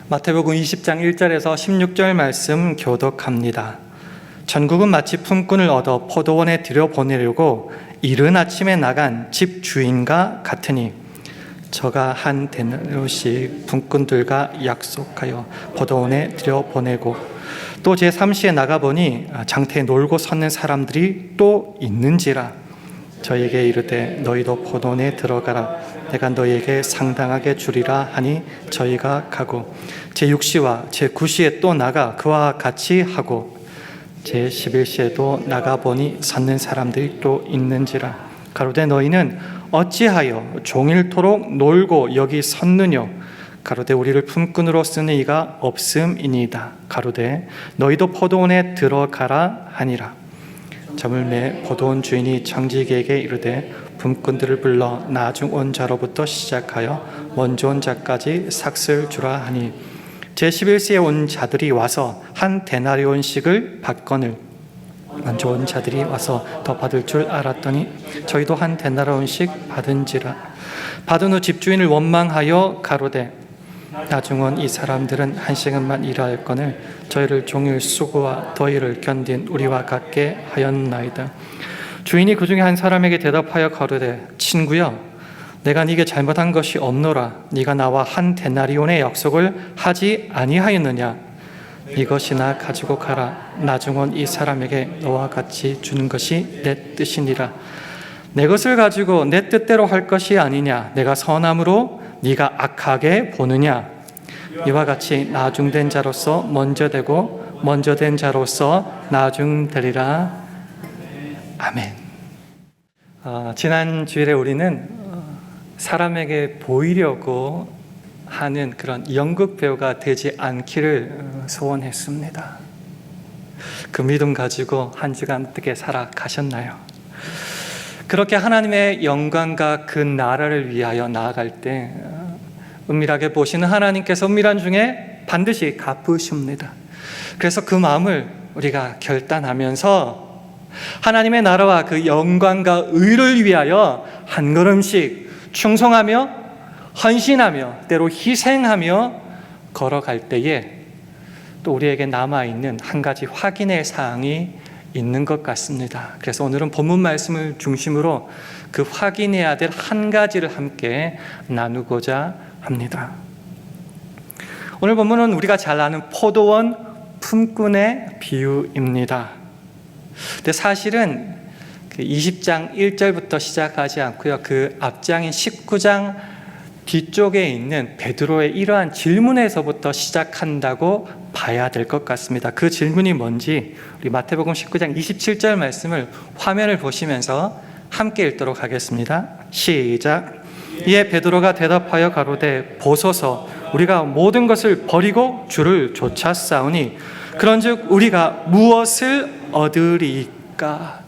마태복음 20장 1절에서 16절 말씀 교독합니다. 전국은 마치 품꾼을 얻어 포도원에 들여보내려고 이른 아침에 나간 집 주인과 같으니 저가 한 데나리온씩 품꾼들과 약속하여 포도원에 들여보내고 또 제3시에 나가보니 장터에 놀고 섰는 사람들이 또 있는지라 저에게 이르되 너희도 포도원에 들어가라 내가 너희에게 상당하게 주리라 하니 저희가 가고 제6시와 제9시에 또 나가 그와 같이 하고 제11시에도 나가보니 섰는 사람들이 또 있는지라 가로되 너희는 어찌하여 종일토록 놀고 여기 섰느뇨 가로되 우리를 품꾼으로 쓰는 이가 없음이니이다 가로되 너희도 포도원에 들어가라 하니라 저물매 포도원 주인이 청지기에게 이르되 품꾼들을 불러 나중 온 자로부터 시작하여 먼저 온 자까지 삭슬 주라 하니 제11시에 온 자들이 와서 한 데나리온씩을 받거늘 먼저 온 자들이 와서 더 받을 줄 알았더니 저희도 한 데나리온씩 받은지라 받은 후 집주인을 원망하여 가로되 나중 온 이 사람들은 한 시간만 일하였거늘 저희를 종일 수고와 더위를 견딘 우리와 같게 하였나이다. 주인이 그 중에 한 사람에게 대답하여 가로되 친구여 내가 네게 잘못한 것이 없노라 네가 나와 한 데나리온의 약속을 하지 아니하였느냐 이것이나 가지고 가라 나중 온 이 사람에게 너와 같이 주는 것이 내 뜻이니라 내 것을 가지고 내 뜻대로 할 것이 아니냐 내가 선함으로 네가 악하게 보느냐 이와 같이 나중된 자로서 먼저 되고 먼저 된 자로서 나중되리라 아멘. 지난 주일에 우리는 사람에게 보이려고 하는 그런 연극 배우가 되지 않기를 소원했습니다. 그 믿음 가지고 한 주간 어떻게 살아가셨나요? 그렇게 하나님의 영광과 그 나라를 위하여 나아갈 때 은밀하게 보시는 하나님께서 은밀한 중에 반드시 갚으십니다. 그래서 그 마음을 우리가 결단하면서 하나님의 나라와 그 영광과 의를 위하여 한 걸음씩 충성하며 헌신하며 때로 희생하며 걸어갈 때에 또 우리에게 남아있는 한 가지 확인의 사항이 있는 것 같습니다. 그래서 오늘은 본문 말씀을 중심으로 그 확인해야 될 한 가지를 함께 나누고자 합니다. 오늘 본문은 우리가 잘 아는 포도원 품꾼의 비유입니다. 근데 사실은 그 20장 1절부터 시작하지 않고요. 그 앞장인 19장 뒤쪽에 있는 베드로의 이러한 질문에서부터 시작한다고 봐야 될 것 같습니다. 그 질문이 뭔지 우리 마태복음 19장 27절 말씀을 화면을 보시면서 함께 읽도록 하겠습니다. 시작. 이에 베드로가 대답하여 가로되 보소서 우리가 모든 것을 버리고 주를 쫓아싸우니 그런즉 우리가 무엇을 얻으리까?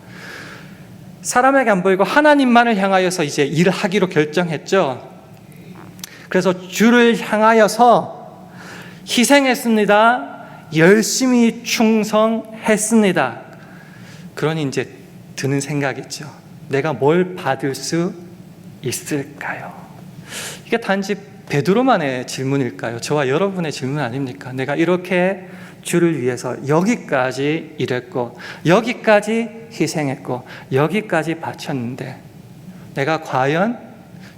사람에게 안 보이고 하나님만을 향하여서 이제 일을 하기로 결정했죠. 그래서 주를 향하여서 희생했습니다. 열심히 충성했습니다. 그러니 이제 드는 생각이죠. 내가 뭘 받을 수 있을까요? 이게 단지 베드로만의 질문일까요? 저와 여러분의 질문 아닙니까? 내가 이렇게 주를 위해서 여기까지 일했고 여기까지 희생했고 여기까지 바쳤는데 내가 과연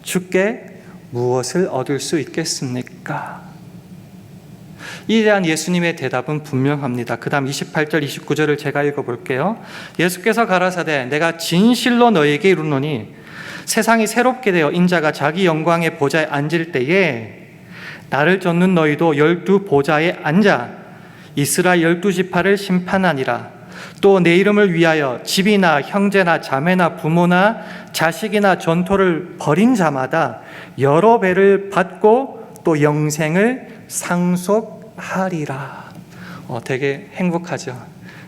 주께 무엇을 얻을 수 있겠습니까? 이에 대한 예수님의 대답은 분명합니다. 그 다음 28절 29절을 제가 읽어볼게요. 예수께서 가라사대 내가 진실로 너희에게 이르노니 세상이 새롭게 되어 인자가 자기 영광의 보좌에 앉을 때에 나를 쫓는 너희도 12 보좌에 앉아 이스라엘 12지파를 심판하니라. 또 내 이름을 위하여 집이나 형제나 자매나 부모나 자식이나 전토를 벌인 자마다 여러 배를 받고 또 영생을 상속하리라. 되게 행복하죠.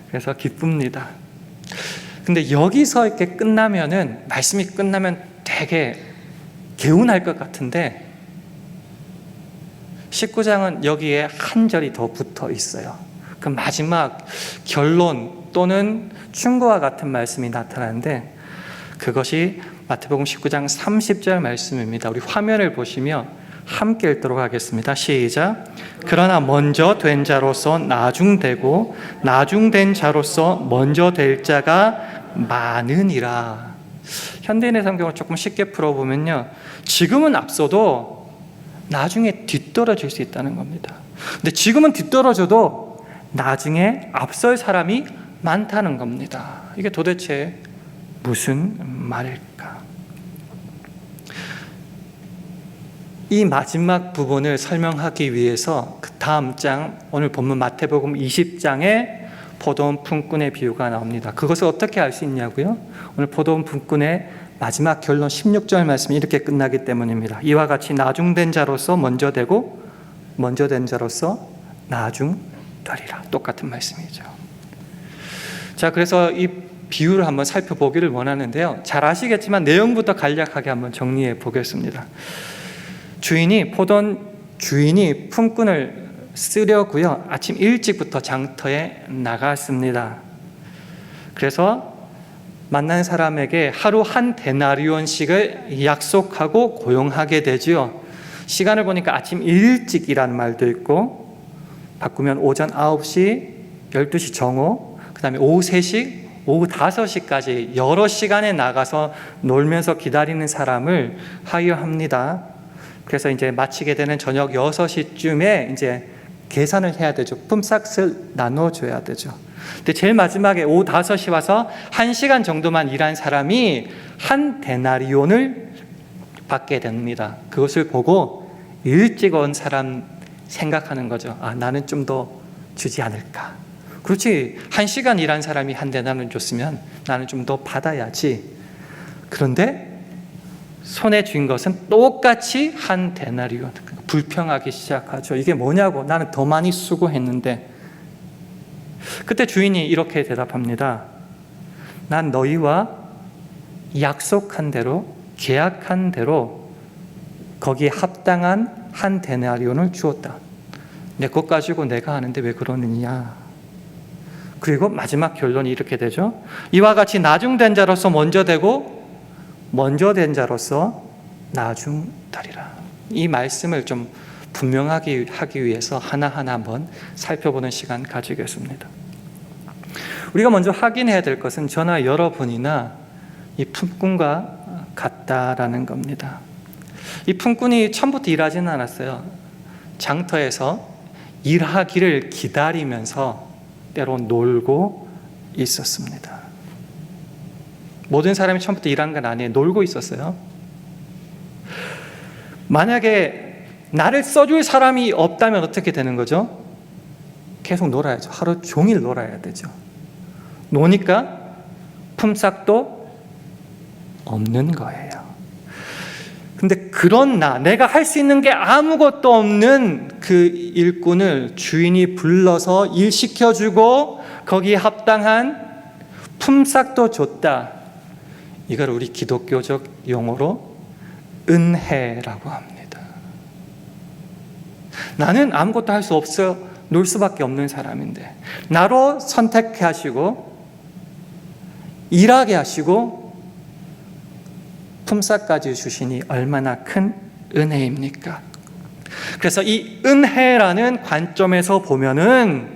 그래서 기쁩니다. 근데 여기서 이렇게 끝나면은 말씀이 끝나면 되게 개운할 것 같은데 19장은 여기에 한 절이 더 붙어 있어요. 그 마지막 결론 또는 충고와 같은 말씀이 나타나는데 그것이 마태복음 19장 30절 말씀입니다. 우리 화면을 보시면 함께 읽도록 하겠습니다. 시작. 그러나 먼저 된 자로서 나중되고 나중된 자로서 먼저 될 자가 많으니라. 현대인의 성경을 조금 쉽게 풀어보면요, 지금은 앞서도 나중에 뒤떨어질 수 있다는 겁니다. 근데 지금은 뒤떨어져도 나중에 앞설 사람이 많다는 겁니다. 이게 도대체 무슨 말일까? 이 마지막 부분을 설명하기 위해서 그 다음 장, 오늘 본문 마태복음 20장에 포도원 품꾼의 비유가 나옵니다. 그것을 어떻게 알 수 있냐고요? 오늘 포도원 품꾼의 마지막 결론 16절 말씀이 이렇게 끝나기 때문입니다. 이와 같이 나중된 자로서 먼저 되고 먼저 된 자로서 나중되리라. 똑같은 말씀이죠. 자, 그래서 이 비유를 한번 살펴보기를 원하는데요, 잘 아시겠지만 내용부터 간략하게 한번 정리해 보겠습니다. 포도원 주인이 품꾼을 쓰려고요, 아침 일찍부터 장터에 나갔습니다. 그래서 만난 사람에게 하루 한 데나리온씩을 약속하고 고용하게 되지요. 시간을 보니까 아침 일찍이라는 말도 있고, 바꾸면 오전 9시, 12시 정오, 그 다음에 오후 3시, 오후 5시까지 여러 시간에 나가서 놀면서 기다리는 사람을 하여합니다. 그래서 이제 마치게 되는 저녁 6시쯤에 이제 계산을 해야 되죠. 품삯을 나눠줘야 되죠. 근데 제일 마지막에 오후 5시 와서 1시간 정도만 일한 사람이 한 데나리온을 받게 됩니다. 그것을 보고 일찍 온 사람 생각하는 거죠. 아, 나는 좀 더 주지 않을까. 그렇지, 1시간 일한 사람이 한 데나리온 줬으면 나는 좀 더 받아야지. 그런데 손에 쥔 것은 똑같이 한 데나리온. 불평하기 시작하죠. 이게 뭐냐고, 나는 더 많이 수고했는데. 그때 주인이 이렇게 대답합니다. 난 너희와 약속한 대로, 계약한 대로 거기에 합당한 한 데나리온을 주었다. 내 것 가지고 내가 하는데 왜 그러느냐. 그리고 마지막 결론이 이렇게 되죠. 이와 같이 나중된 자로서 먼저 되고 먼저 된 자로서 나중되리라. 이 말씀을 좀 분명하게 하기 위해서 하나하나 한번 살펴보는 시간 가지겠습니다. 우리가 먼저 확인해야 될 것은 저나 여러분이나 이 품꾼과 같다라는 겁니다. 이 품꾼이 처음부터 일하지는 않았어요. 장터에서 일하기를 기다리면서 때론 놀고 있었습니다. 모든 사람이 처음부터 일한 건 아니에요. 놀고 있었어요. 만약에 나를 써줄 사람이 없다면 어떻게 되는 거죠? 계속 놀아야죠. 하루 종일 놀아야 되죠. 노니까 품삯도 없는 거예요. 근데 그런 내가 할 수 있는 게 아무것도 없는 그 일꾼을 주인이 불러서 일 시켜주고 거기에 합당한 품삯도 줬다. 이걸 우리 기독교적 용어로 은혜라고 합니다. 나는 아무것도 할 수 없어 놀 수밖에 없는 사람인데 나로 선택해 하시고 일하게 하시고 품삯까지 주시니 얼마나 큰 은혜입니까? 그래서 이 은혜라는 관점에서 보면은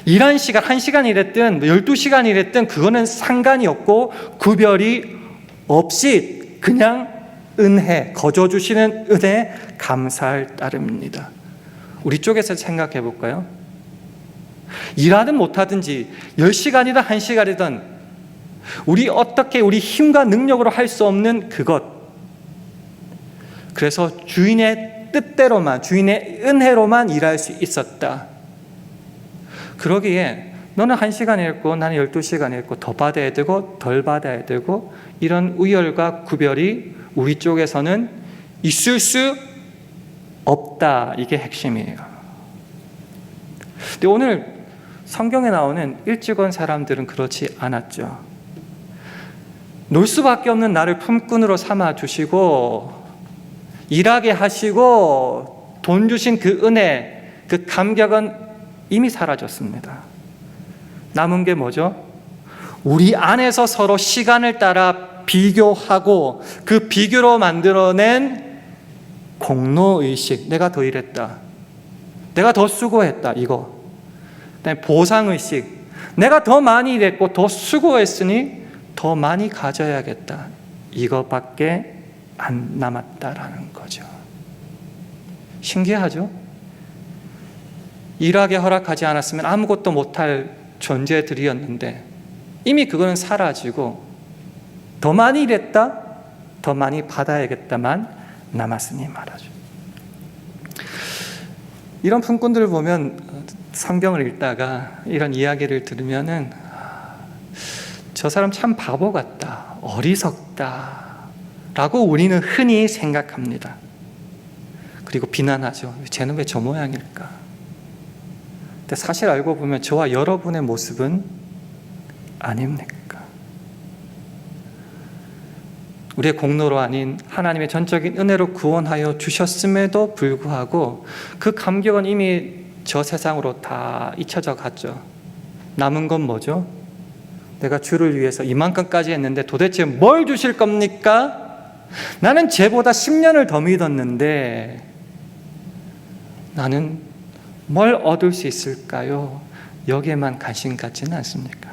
일한 시간, 1시간 일했든 12시간 일했든 그거는 상관이 없고 구별이 없이 그냥 은혜, 거저 주시는 은혜 감사할 따름입니다. 우리 쪽에서 생각해 볼까요? 일하든 못하든지 10시간이든 1시간이든 우리 어떻게 우리 힘과 능력으로 할 수 없는 그것, 그래서 주인의 뜻대로만, 주인의 은혜로만 일할 수 있었다. 그러기에 너는 1시간 일했고 나는 12시간 일했고 더 받아야 되고 덜 받아야 되고 이런 우열과 구별이 우리 쪽에서는 있을 수 없다. 이게 핵심이에요. 근데 오늘 성경에 나오는 일찍 온 사람들은 그렇지 않았죠. 놀 수밖에 없는 나를 품꾼으로 삼아 주시고 일하게 하시고 돈 주신 그 은혜, 그 감격은 이미 사라졌습니다. 남은 게 뭐죠? 우리 안에서 서로 시간을 따라 비교하고 그 비교로 만들어낸 공로의식, 내가 더 일했다, 내가 더 수고했다, 이거. 그다음에 보상의식, 내가 더 많이 일했고 더 수고했으니 더 많이 가져야겠다, 이거밖에 안 남았다라는 거죠. 신기하죠? 일하게 허락하지 않았으면 아무것도 못할 존재들이었는데 이미 그거는 사라지고 더 많이 일했다, 더 많이 받아야겠다만 남았으니 말하죠. 이런 품꾼들을 보면 성경을 읽다가 이런 이야기를 들으면은 저 사람 참 바보 같다, 어리석다 라고 우리는 흔히 생각합니다. 그리고 비난하죠. 쟤는 왜 저 모양일까? 근데 사실 알고 보면 저와 여러분의 모습은 아닙니까? 우리의 공로로 아닌 하나님의 전적인 은혜로 구원하여 주셨음에도 불구하고 그 감격은 이미 저 세상으로 다 잊혀져 갔죠. 남은 건 뭐죠? 내가 주를 위해서 이만큼까지 했는데 도대체 뭘 주실 겁니까? 나는 쟤보다 10년을 더 믿었는데 나는 뭘 얻을 수 있을까요? 여기에만 관심 갖지는 않습니까?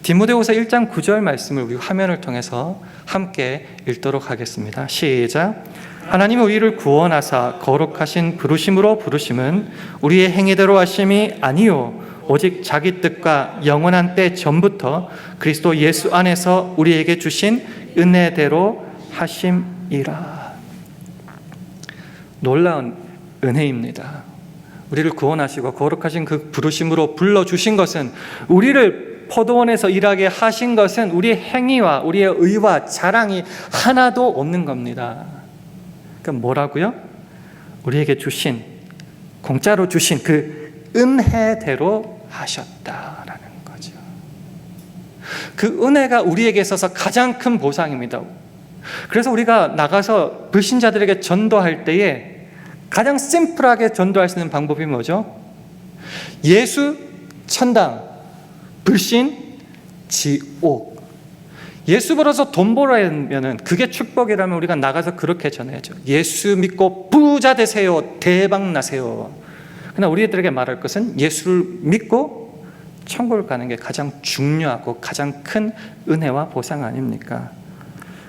디모데후서 1장 9절 말씀을 우리 화면을 통해서 함께 읽도록 하겠습니다. 시작. 하나님이 우리를 구원하사 거룩하신 부르심으로 부르심은 우리의 행위대로 하심이 아니요 오직 자기 뜻과 영원한 때 전부터 그리스도 예수 안에서 우리에게 주신 은혜대로 하심이라. 놀라운 은혜입니다. 우리를 구원하시고 거룩하신 그 부르심으로 불러주신 것은, 우리를 포도원에서 일하게 하신 것은 우리의 행위와 우리의 의와 자랑이 하나도 없는 겁니다. 그러니까 뭐라고요? 우리에게 주신, 공짜로 주신 그 은혜대로 하셨다라는 거죠. 그 은혜가 우리에게 있어서 가장 큰 보상입니다. 그래서 우리가 나가서 불신자들에게 전도할 때에 가장 심플하게 전도할 수 있는 방법이 뭐죠? 예수, 천당, 불신, 지옥. 예수 벌어서 돈 벌어야면 그게 축복이라면 우리가 나가서 그렇게 전해야죠. 예수 믿고 부자 되세요, 대박 나세요. 그러나 우리들에게 말할 것은 예수를 믿고 천국을 가는 게 가장 중요하고 가장 큰 은혜와 보상 아닙니까?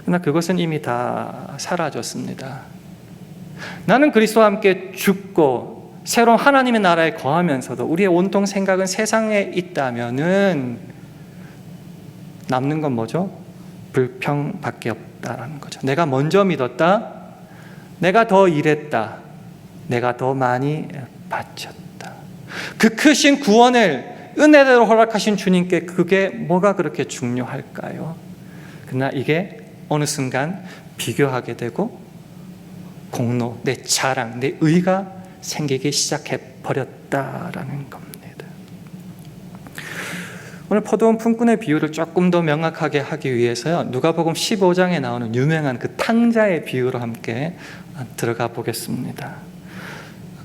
그러나 그것은 이미 다 사라졌습니다. 나는 그리스도와 함께 죽고 새로운 하나님의 나라에 거하면서도 우리의 온통 생각은 세상에 있다면은 남는 건 뭐죠? 불평밖에 없다라는 거죠. 내가 먼저 믿었다, 내가 더 일했다, 내가 더 많이 바쳤다. 그 크신 구원을 은혜대로 허락하신 주님께 그게 뭐가 그렇게 중요할까요? 그러나 이게 어느 순간 비교하게 되고 공로, 내 자랑, 내 의가 생기기 시작해 버렸다라는 겁니다. 오늘 포도원 품꾼의 비유를 조금 더 명확하게 하기 위해서요, 누가복음 15장에 나오는 유명한 그 탕자의 비유로 함께 들어가 보겠습니다.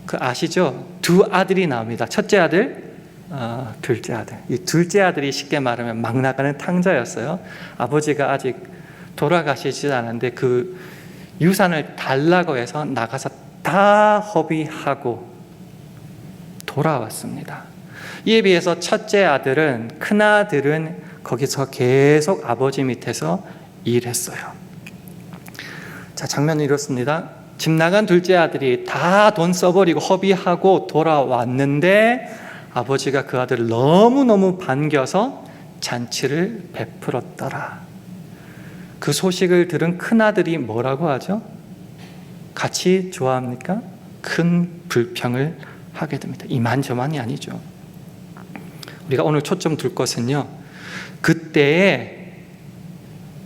그 아시죠? 두 아들이 나옵니다. 첫째 아들, 둘째 아들. 이 둘째 아들이 쉽게 말하면 막 나가는 탕자였어요. 아버지가 아직 돌아가시지 않았는데 그 유산을 달라고 해서 나가서 다 허비하고 돌아왔습니다. 이에 비해서 첫째 아들은, 큰 아들은 거기서 계속 아버지 밑에서 일했어요. 자, 장면은 이렇습니다. 집 나간 둘째 아들이 다 돈 써버리고 허비하고 돌아왔는데 아버지가 그 아들을 너무너무 반겨서 잔치를 베풀었더라. 그 소식을 들은 큰아들이 뭐라고 하죠? 같이 좋아합니까? 큰 불평을 하게 됩니다. 이만저만이 아니죠. 우리가 오늘 초점 둘 것은요, 그때에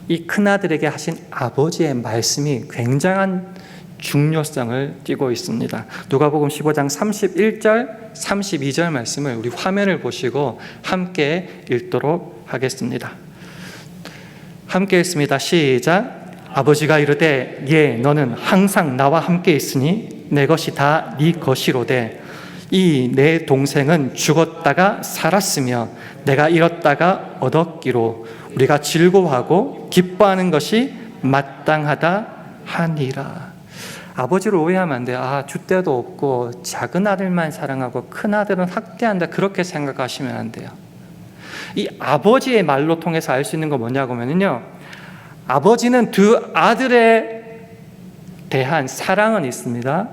이 큰아들에게 하신 아버지의 말씀이 굉장한 중요성을 띠고 있습니다. 누가복음 15장 31절, 32절 말씀을 우리 화면을 보시고 함께 읽도록 하겠습니다. 함께 읽습니다. 시작. 아버지가 이르되 예 너는 항상 나와 함께 있으니 내 것이 다 네 것이로되 이 내 동생은 죽었다가 살았으며 내가 잃었다가 얻었기로 우리가 즐거워하고 기뻐하는 것이 마땅하다 하니라. 아버지를 오해하면 안 돼요. 줏대도 없고 작은 아들만 사랑하고 큰 아들은 학대한다, 그렇게 생각하시면 안 돼요. 이 아버지의 말로 통해서 알 수 있는 건 뭐냐고 하면요, 아버지는 두 아들에 대한 사랑은 있습니다.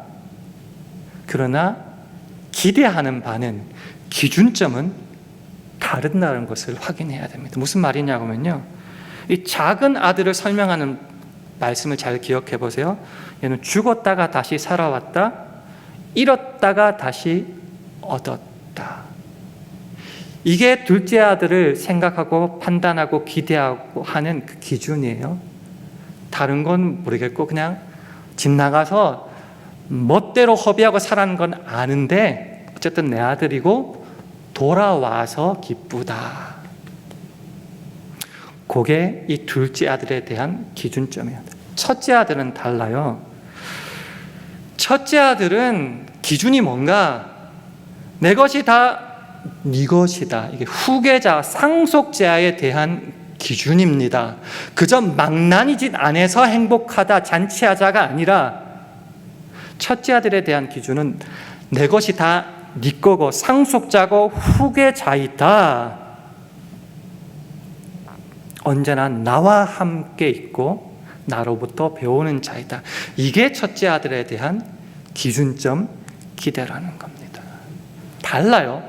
그러나 기대하는 바는, 기준점은 다른다는 것을 확인해야 됩니다. 무슨 말이냐고 하면요, 이 작은 아들을 설명하는 말씀을 잘 기억해 보세요. 얘는 죽었다가 다시 살아왔다, 잃었다가 다시 얻었다. 이게 둘째 아들을 생각하고 판단하고 기대하고 하는 그 기준이에요. 다른 건 모르겠고 그냥 집 나가서 멋대로 허비하고 살아는 건 아는데 어쨌든 내 아들이고 돌아와서 기쁘다. 그게 이 둘째 아들에 대한 기준점이에요. 첫째 아들은 달라요. 첫째 아들은 기준이 뭔가, 내 것이 다 네 것이다. 이게 후계자, 상속자에 대한 기준입니다. 그저 망나니 집 안에서 행복하다, 잔치하자가 아니라 첫째 아들에 대한 기준은 내 것이 다 네 거고 상속자고 후계자이다. 언제나 나와 함께 있고 나로부터 배우는 자이다. 이게 첫째 아들에 대한 기준점, 기대라는 겁니다. 달라요.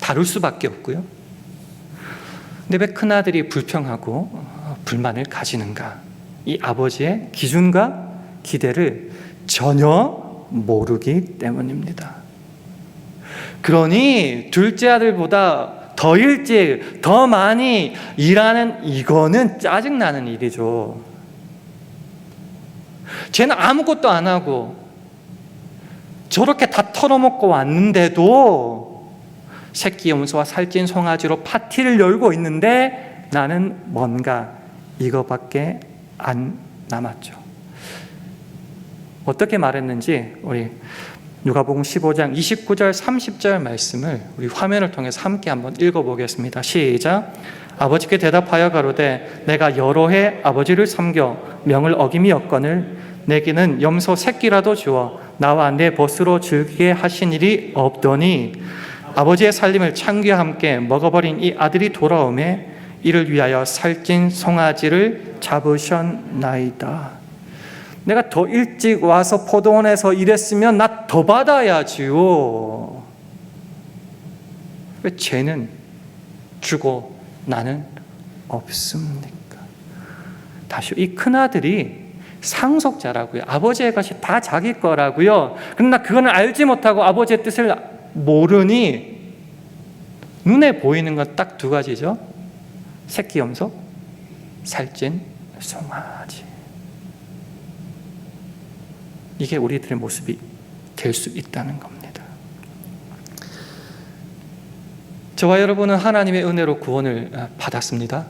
다를 수밖에 없고요. 근데 왜 큰아들이 불평하고 불만을 가지는가? 이 아버지의 기준과 기대를 전혀 모르기 때문입니다. 그러니 둘째 아들보다 더 일찍, 더 많이 일하는 이거는 짜증나는 일이죠. 쟤는 아무것도 안 하고 저렇게 다 털어먹고 왔는데도 새끼 염소와 살찐 송아지로 파티를 열고 있는데 나는 뭔가 이거밖에 안 남았죠. 어떻게 말했는지 우리 누가복음 15장 29절 30절 말씀을 우리 화면을 통해서 함께 한번 읽어보겠습니다. 시작. 아버지께 대답하여 가로되 내가 여러 해 아버지를 섬겨 명을 어김이 없거늘 내게는 염소 새끼라도 주어 나와 내 벗으로 즐기게 하신 일이 없더니 아버지의 살림을 창기와 함께 먹어버린 이 아들이 돌아오매 이를 위하여 살찐 송아지를 잡으셨나이다. 내가 더 일찍 와서 포도원에서 일했으면 나 더 받아야지요. 왜 쟤는 주고 나는 없습니까? 다시 이 큰아들이 상속자라고요. 아버지의 것이 다 자기 거라고요. 그러나 그거는 알지 못하고 아버지의 뜻을 모르니 눈에 보이는 건 딱 두 가지죠. 새끼 염소, 살찐 송아지. 이게 우리들의 모습이 될 수 있다는 겁니다. 저와 여러분은 하나님의 은혜로 구원을 받았습니다.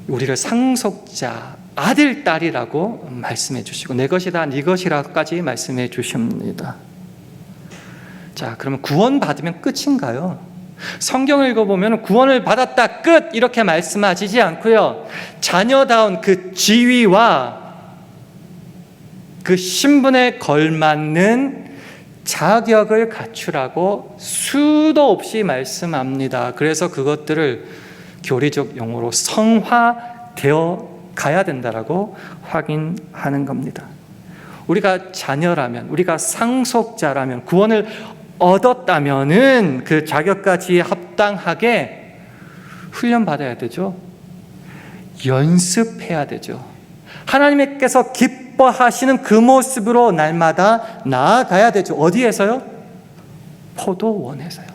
우리를 상속자, 아들, 딸이라고 말씀해 주시고 내 것이다, 네 것이라고까지 말씀해 주십니다. 자, 그러면 구원 받으면 끝인가요? 성경을 읽어보면 구원을 받았다, 끝! 이렇게 말씀하시지 않고요. 자녀다운 그 지위와 그 신분에 걸맞는 자격을 갖추라고 수도 없이 말씀합니다. 그래서 그것들을 교리적 용어로 성화되어 가야 된다라고 확인하는 겁니다. 우리가 자녀라면, 우리가 상속자라면, 구원을 얻었다면은 그 자격과 지혜에 합당하게 훈련받아야 되죠. 연습해야 되죠. 하나님께서 기뻐하시는 그 모습으로 날마다 나아가야 되죠. 어디에서요? 포도원에서요.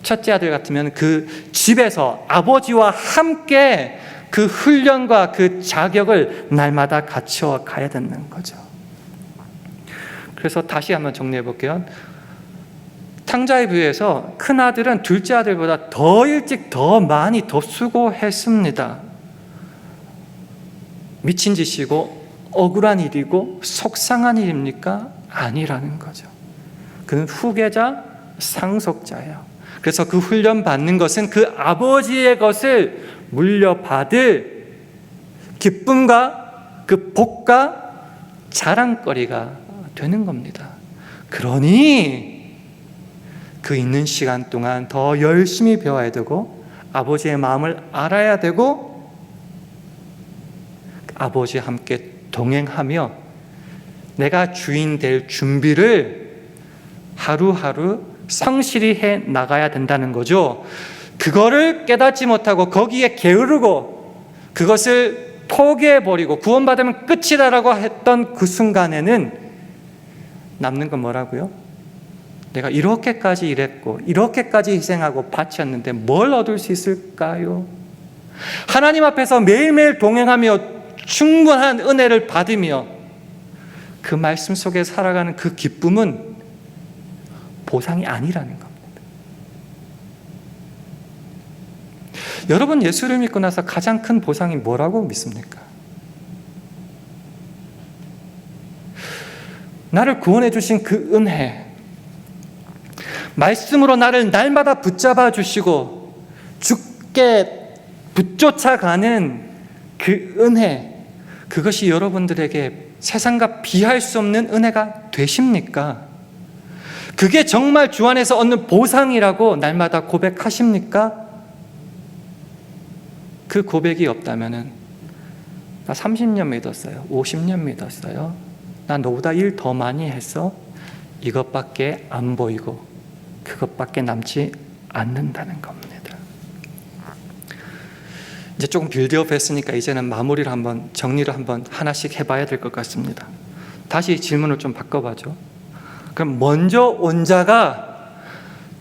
첫째 아들 같으면 그 집에서 아버지와 함께 그 훈련과 그 자격을 날마다 갖춰 가야 되는 거죠. 그래서 다시 한번 정리해 볼게요. 탕자의 비유에서 큰아들은 둘째 아들보다 더 일찍, 더 많이, 더 수고했습니다. 미친 짓이고 억울한 일이고 속상한 일입니까? 아니라는 거죠. 그는 후계자, 상속자예요. 그래서 그 훈련 받는 것은 그 아버지의 것을 물려받을 기쁨과 그 복과 자랑거리가 되는 겁니다. 그러니 그 있는 시간 동안 더 열심히 배워야 되고 아버지의 마음을 알아야 되고 아버지와 함께 동행하며 내가 주인 될 준비를 하루하루 성실히 해 나가야 된다는 거죠. 그거를 깨닫지 못하고 거기에 게으르고 그것을 포기해버리고 구원받으면 끝이다라고 했던 그 순간에는 남는 건 뭐라고요? 내가 이렇게까지 일했고 이렇게까지 희생하고 바쳤는데 뭘 얻을 수 있을까요? 하나님 앞에서 매일매일 동행하며 충분한 은혜를 받으며 그 말씀 속에 살아가는 그 기쁨은 보상이 아니라는 겁니다. 여러분, 예수를 믿고 나서 가장 큰 보상이 뭐라고 믿습니까? 나를 구원해 주신 그 은혜, 말씀으로 나를 날마다 붙잡아 주시고 주께 붙쫓아가는 그 은혜, 그것이 여러분들에게 세상과 비할 수 없는 은혜가 되십니까? 그게 정말 주 안에서 얻는 보상이라고 날마다 고백하십니까? 그 고백이 없다면은 나 30년 믿었어요. 50년 믿었어요. 나 너보다 일 더 많이 했어. 이것밖에 안 보이고 그것밖에 남지 않는다는 겁니다. 이제 조금 빌드업 했으니까 이제는 마무리를 한번 정리를 한번 하나씩 해봐야 될 것 같습니다. 다시 질문을 좀 바꿔봐죠. 그럼 먼저 온 자가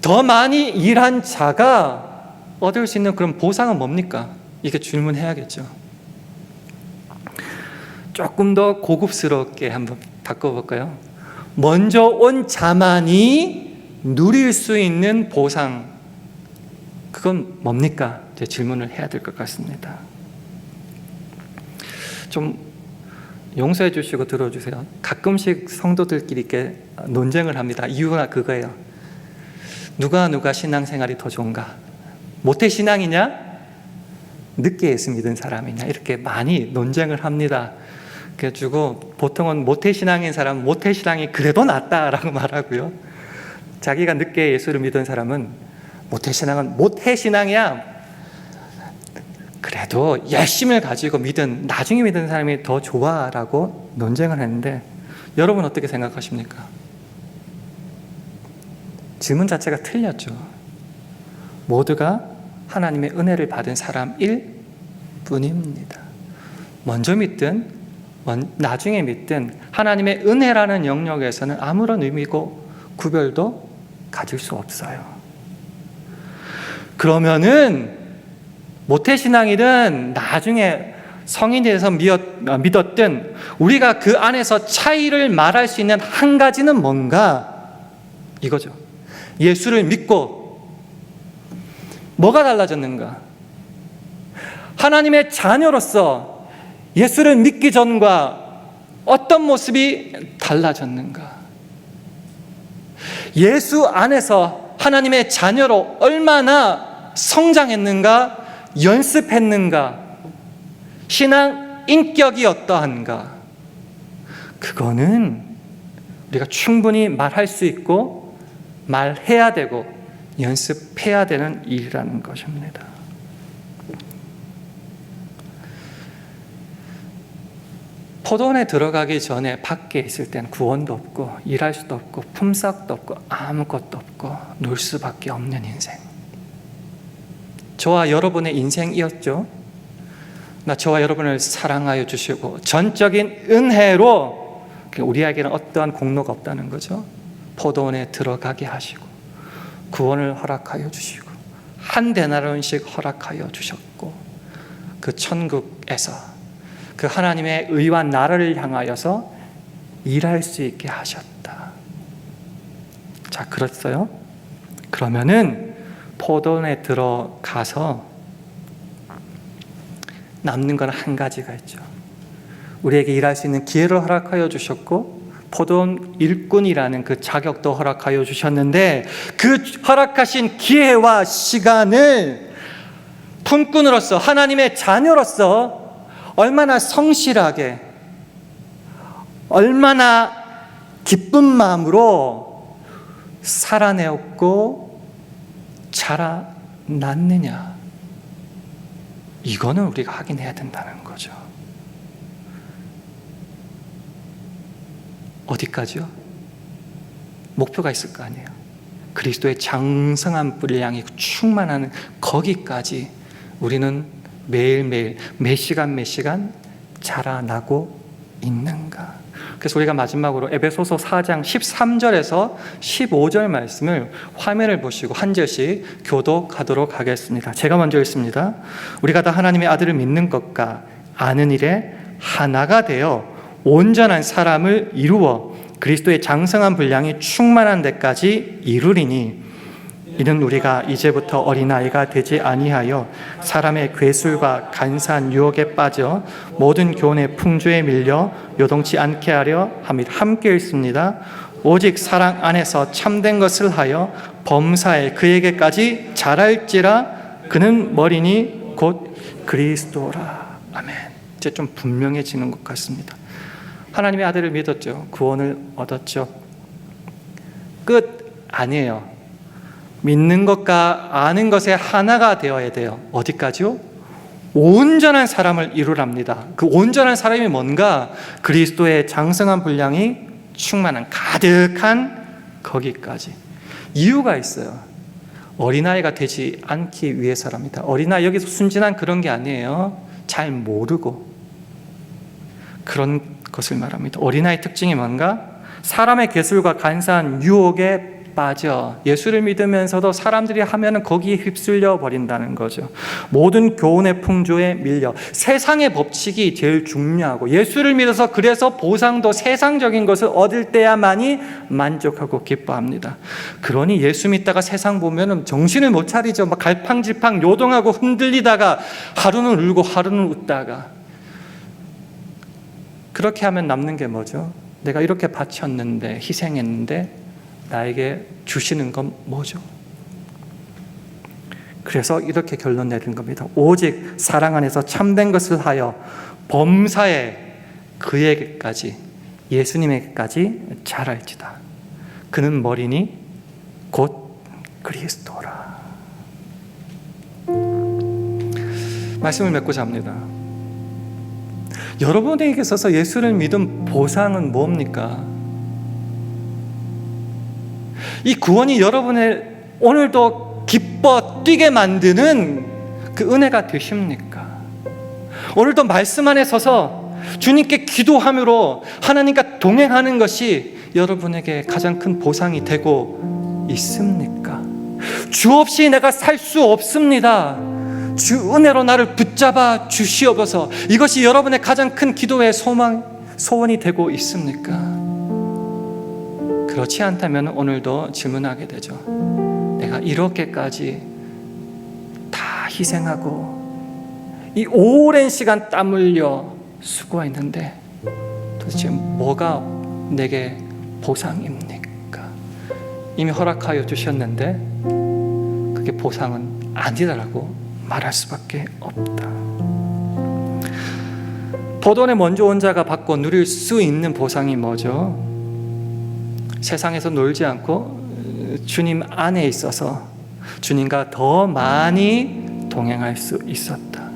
더 많이 일한 자가 얻을 수 있는 그런 보상은 뭡니까? 이게 질문해야겠죠. 조금 더 고급스럽게 한번 바꿔볼까요? 먼저 온 자만이 누릴 수 있는 보상, 그건 뭡니까? 이제 질문을 해야 될 것 같습니다. 좀 용서해 주시고 들어주세요. 가끔씩 성도들끼리 이렇게 논쟁을 합니다. 이유가 그거예요. 누가 신앙생활이 더 좋은가? 모태신앙이냐? 늦게 예수 믿은 사람이냐? 이렇게 많이 논쟁을 합니다. 그래가지고 보통은 모태신앙인 사람은 모태신앙이 그래도 낫다라고 말하고요. 자기가 늦게 예수를 믿은 사람은 모태신앙은 모태신앙이야, 그래도 열심을 가지고 믿은 나중에 믿은 사람이 더 좋아라고 논쟁을 했는데, 여러분 어떻게 생각하십니까? 질문 자체가 틀렸죠. 모두가 하나님의 은혜를 받은 사람일 뿐입니다. 먼저 믿든 나중에 믿든 하나님의 은혜라는 영역에서는 아무런 의미고 구별도 가질 수 없어요. 그러면은 모태신앙이든 나중에 성인이 돼서 믿었든 우리가 그 안에서 차이를 말할 수 있는 한 가지는 뭔가? 이거죠. 예수를 믿고 뭐가 달라졌는가? 하나님의 자녀로서 예수를 믿기 전과 어떤 모습이 달라졌는가? 예수 안에서 하나님의 자녀로 얼마나 성장했는가? 연습했는가? 신앙 인격이 어떠한가? 그거는 우리가 충분히 말할 수 있고 말해야 되고 연습해야 되는 일이라는 것입니다. 포도원에 들어가기 전에 밖에 있을 땐 구원도 없고 일할 수도 없고 품삯도 없고 아무것도 없고 놀 수밖에 없는 인생. 저와 여러분의 인생이었죠. 저와 여러분을 사랑하여 주시고 전적인 은혜로 우리에게는 어떠한 공로가 없다는 거죠. 포도원에 들어가게 하시고 구원을 허락하여 주시고 한 데나리온씩 허락하여 주셨고 그 천국에서 그 하나님의 의와 나라를 향하여서 일할 수 있게 하셨다. 자, 그렇어요? 그러면은 포도원에 들어가서 남는 건 한 가지가 있죠. 우리에게 일할 수 있는 기회를 허락하여 주셨고 포도원 일꾼이라는 그 자격도 허락하여 주셨는데 그 허락하신 기회와 시간을 품꾼으로서 하나님의 자녀로서 얼마나 성실하게 얼마나 기쁜 마음으로 살아내었고 자라났느냐, 이거는 우리가 확인해야 된다는 거죠. 어디까지요? 목표가 있을 거 아니에요. 그리스도의 장성한 분량이 충만한 거기까지 우리는 매일매일 몇 시간 자라나고 있는가. 그래서 우리가 마지막으로 에베소서 4장 13절에서 15절 말씀을 화면을 보시고 한 절씩 교독하도록 하겠습니다. 제가 먼저 읽습니다. 우리가 다 하나님의 아들을 믿는 것과 아는 일에 하나가 되어 온전한 사람을 이루어 그리스도의 장성한 분량이 충만한 데까지 이루리니, 이는 우리가 이제부터 어린아이가 되지 아니하여 사람의 괴술과 간사한 유혹에 빠져 모든 교훈의 풍조에 밀려 요동치 않게 하려 함이 함께 있습니다. 오직 사랑 안에서 참된 것을 하여 범사에 그에게까지 자랄지라. 그는 머리니 곧 그리스도라. 아멘. 이제 좀 분명해지는 것 같습니다. 하나님의 아들을 믿었죠. 구원을 얻었죠. 끝 아니에요. 믿는 것과 아는 것에 하나가 되어야 돼요. 어디까지요? 온전한 사람을 이루랍니다. 그 온전한 사람이 뭔가? 그리스도의 장성한 분량이 충만한, 가득한 거기까지. 이유가 있어요. 어린아이가 되지 않기 위해서랍니다. 어린아이, 여기서 순진한 그런 게 아니에요. 잘 모르고 그런 것을 말합니다. 어린아이 특징이 뭔가? 사람의 괴술과 간사한 유혹에 빠져 예수를 믿으면서도 사람들이 하면은 거기에 휩쓸려 버린다는 거죠. 모든 교훈의 풍조에 밀려. 세상의 법칙이 제일 중요하고, 예수를 믿어서 그래서 보상도 세상적인 것을 얻을 때야만이 만족하고 기뻐합니다. 그러니 예수 믿다가 세상 보면은 정신을 못 차리죠. 막 갈팡질팡 요동하고 흔들리다가 하루는 울고 하루는 웃다가. 그렇게 하면 남는 게 뭐죠? 내가 이렇게 바쳤는데, 희생했는데 나에게 주시는 건 뭐죠? 그래서 이렇게 결론 내린 겁니다. 오직 사랑 안에서 참된 것을 하여 범사에 그에게까지, 예수님에게까지 자랄지다. 그는 머리니 곧 그리스도라. 말씀을 맺고자 합니다. 여러분에게 있어서 예수를 믿은 보상은 뭡니까? 이 구원이 여러분의 오늘도 기뻐 뛰게 만드는 그 은혜가 되십니까? 오늘도 말씀 안에 서서 주님께 기도함으로 하나님과 동행하는 것이 여러분에게 가장 큰 보상이 되고 있습니까? 주 없이 내가 살 수 없습니다. 주 은혜로 나를 붙잡아 주시옵소서. 이것이 여러분의 가장 큰 기도의 소원이 되고 있습니까? 그렇지 않다면 오늘도 질문하게 되죠. 내가 이렇게까지 다 희생하고 이 오랜 시간 땀 흘려 수고했는데 도대체 뭐가 내게 보상입니까? 이미 허락하여 주셨는데 그게 보상은 아니다라고 말할 수밖에 없다. 포도원에 먼저 온 자가 받고 누릴 수 있는 보상이 뭐죠? 세상에서 놀지 않고 주님 안에 있어서 주님과 더 많이 동행할 수 있었다.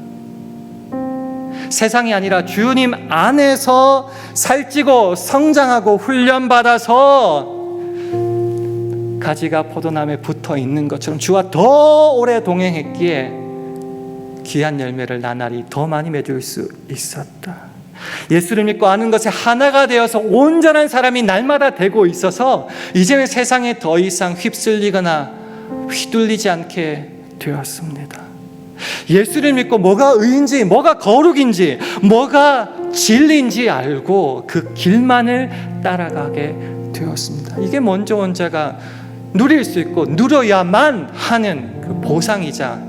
세상이 아니라 주님 안에서 살찌고 성장하고 훈련받아서 가지가 포도나무에 붙어 있는 것처럼 주와 더 오래 동행했기에 귀한 열매를 나날이 더 많이 맺을 수 있었다. 예수를 믿고 아는 것에 하나가 되어서 온전한 사람이 날마다 되고 있어서 이제는 세상에 더 이상 휩쓸리거나 휘둘리지 않게 되었습니다. 예수를 믿고 뭐가 의인지, 뭐가 거룩인지, 뭐가 진리인지 알고 그 길만을 따라가게 되었습니다. 이게 먼저 온 자가 누릴 수 있고 누려야만 하는 그 보상이자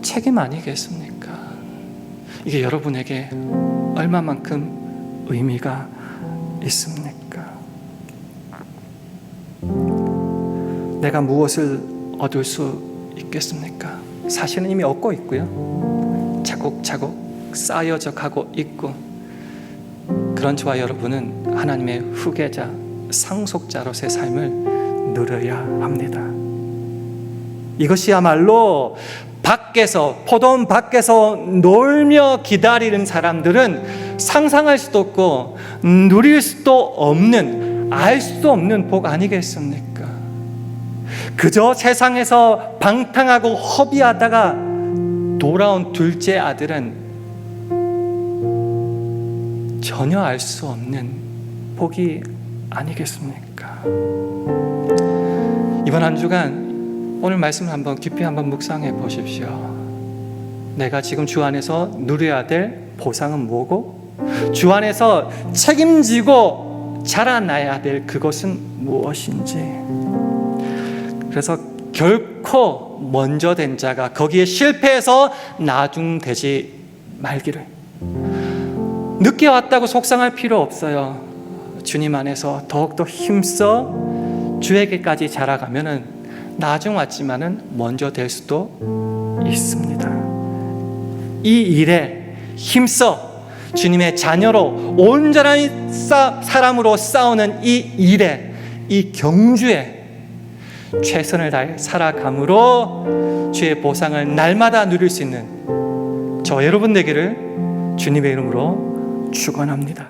책임 아니겠습니까? 이게 여러분에게 얼마만큼 의미가 있습니까? 내가 무엇을 얻을 수 있겠습니까? 사실은 이미 얻고 있고요. 차곡차곡 쌓여져 가고 있고, 그런 저와 여러분은 하나님의 후계자, 상속자로서의 삶을 누려야 합니다. 이것이야말로 포도원 밖에서 놀며 기다리는 사람들은 상상할 수도 없고 누릴 수도 없는, 알 수도 없는 복 아니겠습니까? 그저 세상에서 방탕하고 허비하다가 돌아온 둘째 아들은 전혀 알 수 없는 복이 아니겠습니까? 이번 한 주간 오늘 말씀을 한번 깊이 한번 묵상해 보십시오. 내가 지금 주 안에서 누려야 될 보상은 뭐고, 주 안에서 책임지고 자라나야 될 그것은 무엇인지. 그래서 결코 먼저 된 자가 거기에 실패해서 나중되지 말기를. 늦게 왔다고 속상할 필요 없어요. 주님 안에서 더욱더 힘써 주에게까지 자라가면은 나중 왔지만은 먼저 될 수도 있습니다. 이 일에 힘써 주님의 자녀로 온전한 사람으로 싸우는 이 일에, 이 경주에 최선을 다해 살아감으로 주의 보상을 날마다 누릴 수 있는 저 여러분 되기를 주님의 이름으로 축원합니다.